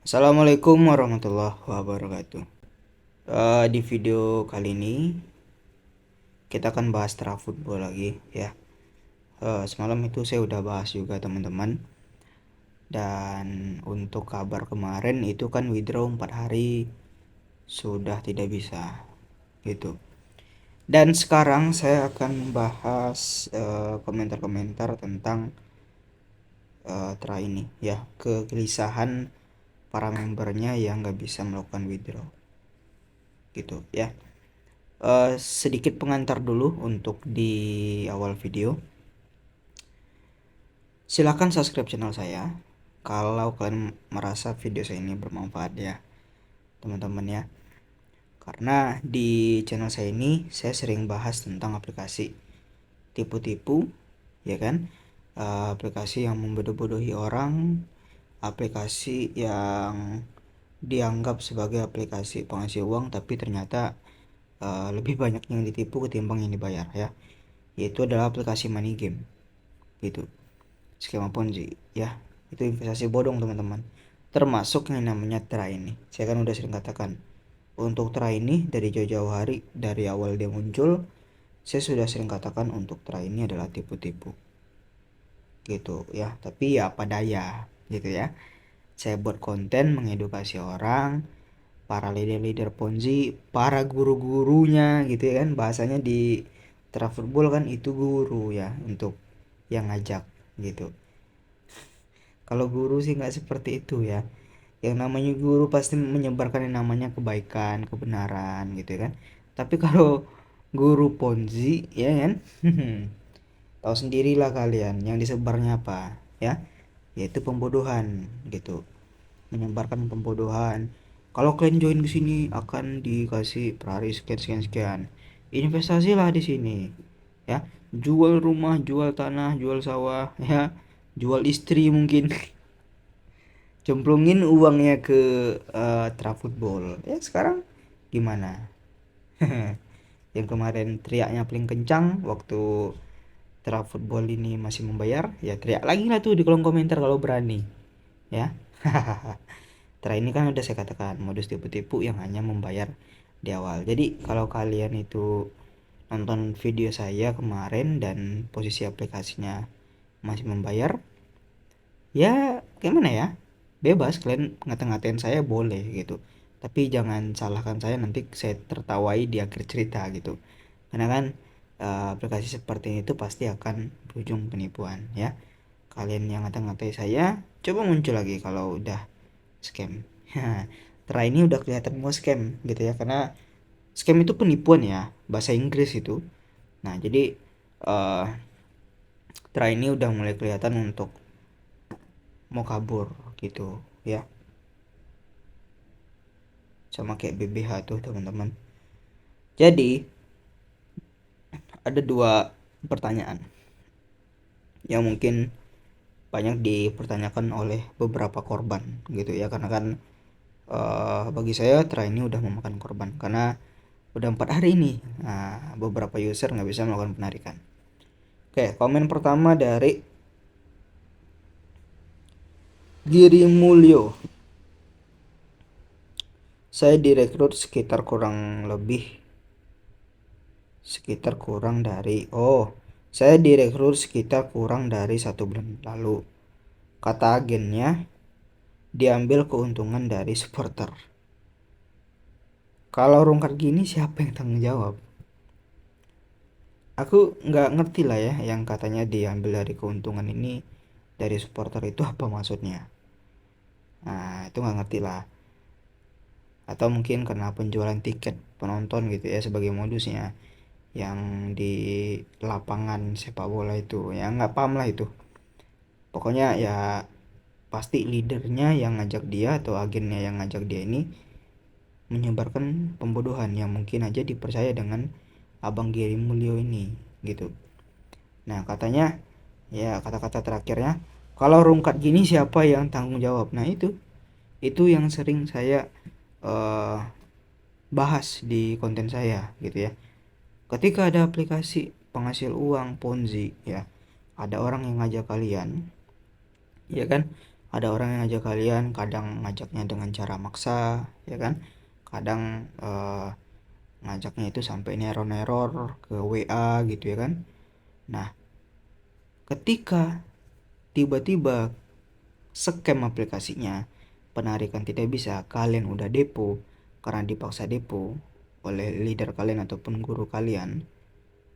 Assalamualaikum warahmatullahi wabarakatuh. Di video kali ini kita akan bahas football lagi ya. Semalam itu saya udah bahas juga teman-teman. Dan untuk kabar kemarin itu kan withdraw 4 hari sudah tidak bisa gitu. Dan sekarang saya akan bahas komentar-komentar tentang ini ya, kegelisahan para membernya yang nggak bisa melakukan withdraw gitu ya. Sedikit pengantar dulu untuk di awal video. Silahkan subscribe channel saya kalau kalian merasa video saya ini bermanfaat ya teman-teman ya. Karena di channel saya ini saya sering bahas tentang aplikasi tipu-tipu ya kan. Aplikasi yang membodoh-bodohi orang, aplikasi yang dianggap sebagai aplikasi penghasil uang tapi ternyata lebih banyak yang ditipu ketimbang yang dibayar ya, yaitu adalah aplikasi money game gitu, skema ponzi ya. Itu investasi bodong teman-teman, termasuk yang namanya Tra ini. Saya kan udah sering katakan untuk Tra ini dari jauh-jauh hari, dari awal dia muncul saya sudah sering katakan untuk Tra ini adalah tipu-tipu gitu ya. Tapi ya apa daya gitu ya, saya buat konten mengedukasi orang, para leader-leader ponzi, para guru-gurunya gitu ya kan, bahasanya di football kan itu guru ya, untuk yang ngajak gitu. Kalau guru sih nggak seperti itu ya. Yang namanya guru pasti menyebarkan yang namanya kebaikan, kebenaran gitu kan. Tapi kalau guru ponzi ya kan, tahu sendirilah kalian yang disebarnya apa ya, yaitu pembodohan gitu, menyebarkan pembodohan. Kalau kalian join ke sini akan dikasih per hari sekian sekian sekian. Investasilah di sini ya. Jual rumah, jual tanah, jual sawah ya, jual istri mungkin. Cemplungin uangnya ke football. Ya sekarang gimana? Yang kemarin teriaknya paling kencang waktu football ini masih membayar, ya teriak lagi lah tuh di kolom komentar kalau berani ya. Terakhir ini kan udah saya katakan modus tipu-tipu yang hanya membayar di awal. Jadi kalau kalian itu nonton video saya kemarin dan posisi aplikasinya masih membayar, ya gimana ya, bebas kalian ngata-ngatain saya boleh gitu, tapi jangan salahkan saya, nanti saya tertawai di akhir cerita gitu. Karena kan aplikasi seperti itu pasti akan berujung penipuan ya. Kalian yang ngata-ngatain saya coba muncul lagi kalau udah scam. Tera ini udah kelihatan mau scam gitu ya, karena scam itu penipuan ya, bahasa Inggris itu. Nah jadi uh, Tera ini udah mulai kelihatan untuk mau kabur gitu ya, sama kayak BBH tuh teman-teman. Jadi ada dua pertanyaan yang mungkin banyak dipertanyakan oleh beberapa korban gitu ya, karena kan bagi saya Tera ini udah memakan korban karena udah 4 hari ini beberapa user nggak bisa melakukan penarikan. Oke, komen pertama dari Giri Mulyo. Saya direkrut saya direkrut sekitar kurang dari 1 bulan lalu. Kata agennya diambil keuntungan dari supporter. Kalau rungkat gini siapa yang tanggung jawab? Aku nggak ngerti lah ya, yang katanya diambil dari keuntungan ini dari supporter itu apa maksudnya? Nah itu nggak ngerti lah. Atau mungkin karena penjualan tiket penonton gitu ya sebagai modusnya yang di lapangan sepak bola itu, ya nggak paham lah itu. Pokoknya ya pasti leadernya yang ngajak dia atau agennya yang ngajak dia ini menyebarkan pembodohan yang mungkin aja dipercaya dengan Abang Giri Mulyo ini gitu. Nah katanya ya, kata-kata terakhirnya, kalau rungkat gini siapa yang tanggung jawab? Nah itu yang sering saya uh, bahas di konten saya gitu ya. Ketika ada aplikasi penghasil uang ponzi ya, ada orang yang ngajak kalian ya kan, Ada orang yang ngajak kalian, kadang ngajaknya dengan cara maksa, ya kan? Kadang ngajaknya itu sampai neror-neror ke WA gitu ya kan. Nah, ketika tiba-tiba scam aplikasinya, penarikan tidak bisa, kalian udah depo karena dipaksa depo oleh leader kalian ataupun guru kalian,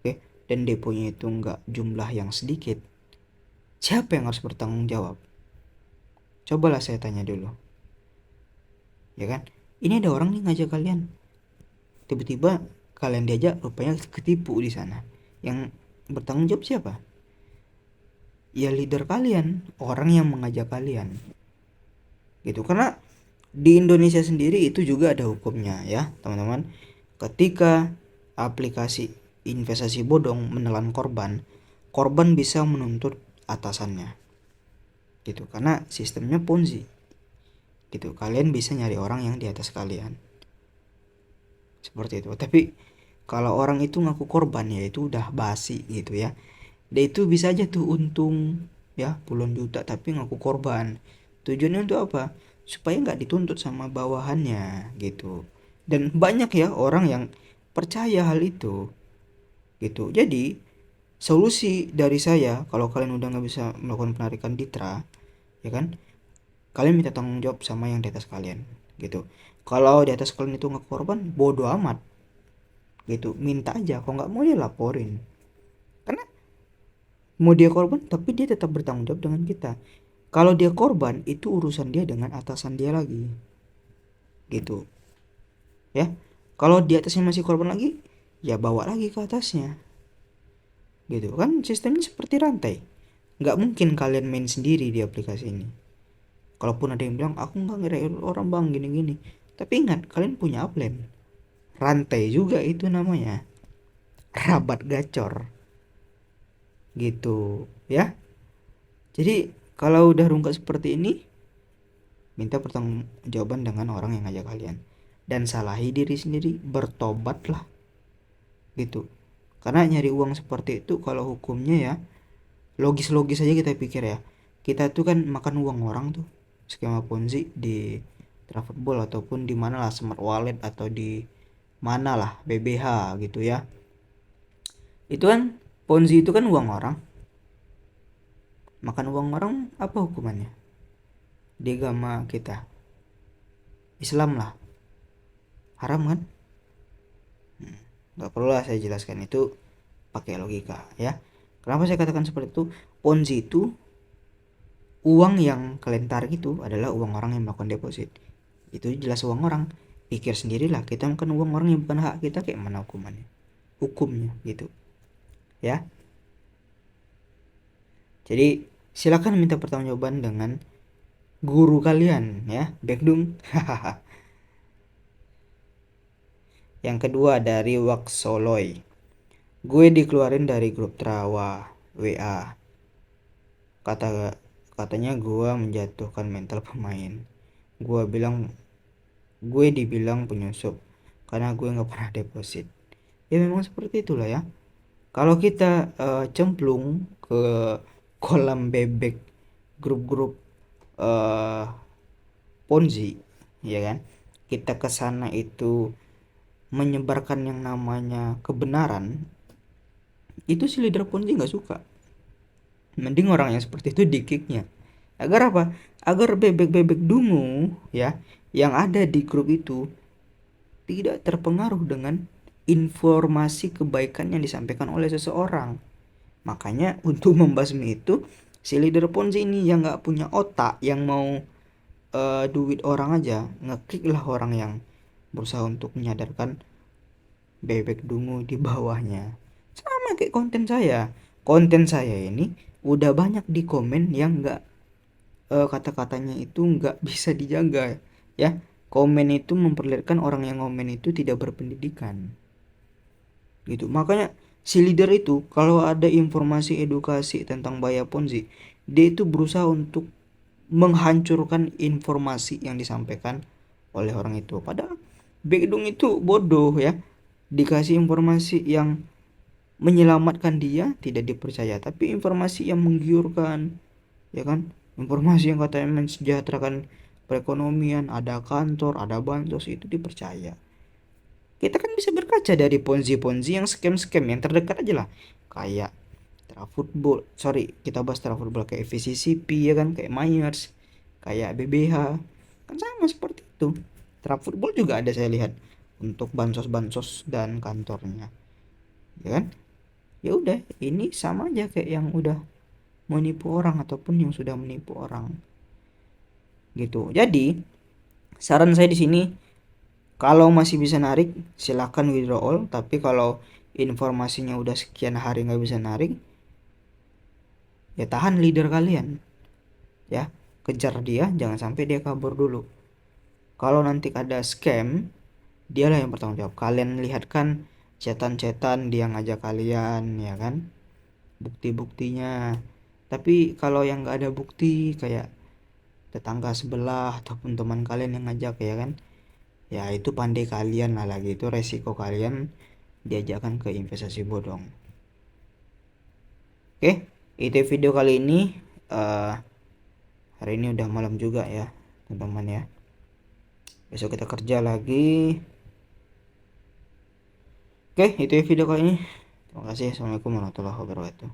oke, dan deponya itu nggak jumlah yang sedikit, siapa yang harus bertanggung jawab? Cobalah saya tanya dulu, ya kan? Ini ada orang nih ngajak kalian, tiba-tiba kalian diajak, rupanya ketipu di sana. Yang bertanggung jawab siapa? Ya leader kalian, orang yang mengajak kalian, gitu. Karena di Indonesia sendiri itu juga ada hukumnya ya teman-teman. Ketika aplikasi investasi bodong menelan korban, korban bisa menuntut atasannya, gitu. Karena sistemnya Ponzi, gitu. Kalian bisa nyari orang yang di atas kalian, seperti itu. Tapi kalau orang itu ngaku korban, ya itu udah basi gitu ya. Dia itu bisa aja tuh untung ya puluhan juta tapi ngaku korban. Tujuannya untuk apa? Supaya nggak dituntut sama bawahannya gitu. Dan banyak ya orang yang percaya hal itu gitu. Jadi solusi dari saya, kalau kalian udah nggak bisa melakukan penarikan Ditra, ya kan, kalian minta tanggung jawab sama yang di atas kalian gitu. Kalau di atas kalian itu nggak korban, bodoh amat gitu, minta aja. Kalau nggak mau ya laporin, karena mau dia korban tapi dia tetap bertanggung jawab dengan kita. Kalau dia korban itu urusan dia dengan atasan dia lagi, gitu ya. Kalau di atasnya masih korban lagi, ya bawa lagi ke atasnya, gitu kan. Sistemnya seperti rantai, nggak mungkin kalian main sendiri di aplikasi ini. Kalaupun ada yang bilang aku nggak ngerayu orang bang gini-gini, tapi ingat kalian punya upline. Rantai juga itu namanya, rabat gacor, gitu ya. Jadi kalau udah rungkak seperti ini, minta pertanggungjawaban dengan orang yang ngajak kalian, dan salahi diri sendiri, bertobatlah, gitu. Karena nyari uang seperti itu kalau hukumnya ya logis-logis aja kita pikir ya. Kita tuh kan makan uang orang tuh, skema Ponzi di Travelball ataupun di mana lah, Smart Wallet atau di mana lah, BBH gitu ya. Itu kan Ponzi itu kan uang orang. Makan uang orang apa hukumannya? Di agama kita Islam lah, haram kan? Nggak perlu lah saya jelaskan itu, pakai logika ya. Kenapa saya katakan seperti itu? Ponzi itu uang yang kalian tarik itu adalah uang orang yang melakukan deposit. Itu jelas uang orang. Pikir sendirilah, kita makan uang orang yang bukan hak kita, kayak mana hukumnya gitu ya. Jadi silakan minta pertanggungjawaban dengan guru kalian ya, Bekdung. Yang kedua dari Waksoloy, gue dikeluarin dari grup Trawa WA, katanya gue menjatuhkan mental pemain. Gue dibilang penyusup karena gue nggak pernah deposit. Ya memang seperti itulah ya. Kalau kita cemplung ke kolam bebek grup-grup Ponzi, ya kan, kita ke sana itu menyebarkan yang namanya kebenaran, itu si leader Ponzi nggak suka. Mending orang yang seperti itu di-kicknya. Agar apa? Agar bebek-bebek dungu ya yang ada di grup itu tidak terpengaruh dengan informasi kebaikan yang disampaikan oleh seseorang. Makanya untuk membasmi itu, si leader Ponzi ini yang nggak punya otak, yang mau duit orang aja, ngeklik lah orang yang berusaha untuk menyadarkan bebek dungu di bawahnya. Sama kayak konten saya ini udah banyak di komen yang nggak kata-katanya itu nggak bisa dijaga ya. Komen itu memperlihatkan orang yang komen itu tidak berpendidikan, gitu. Makanya si leader itu kalau ada informasi edukasi tentang bahaya Ponzi, dia itu berusaha untuk menghancurkan informasi yang disampaikan oleh orang itu. Padahal Bekdung itu bodoh ya, dikasih informasi yang menyelamatkan dia tidak dipercaya, tapi informasi yang menggiurkan, ya kan, Informasi yang katanya mensejahterakan perekonomian, ada kantor, ada bansos, itu dipercaya. Kita kan bisa berkaca dari ponzi-ponzi yang scam-scam yang terdekat aja lah. Kayak Trafootball, sorry kita bahas Trafootball, kayak VCCP ya kan, kayak Myers, kayak BBH, kan sama seperti itu. Trafootball juga ada saya lihat untuk bansos-bansos dan kantornya, ya kan. Ya udah, ini sama aja kayak yang udah menipu orang ataupun yang sudah menipu orang gitu. Jadi saran saya di sini, kalau masih bisa narik silahkan withdrawal, tapi kalau informasinya udah sekian hari nggak bisa narik, ya tahan leader kalian, ya kejar dia, jangan sampai dia kabur dulu. Kalau nanti ada scam, dialah yang bertanggung jawab. Kalian lihat kan cetan-cetan dia ngajak kalian, ya kan, bukti-buktinya. Tapi kalau yang nggak ada bukti, kayak tetangga sebelah ataupun teman kalian yang ngajak, ya kan, ya itu pandai kalian lah, lagi itu resiko kalian diajakkan ke investasi bodong. Oke, itu video kali ini. eh Hari ini udah malam juga ya teman-teman ya, besok kita kerja lagi. Oke, itu video kali ini. Terima kasih. Assalamualaikum warahmatullahi wabarakatuh.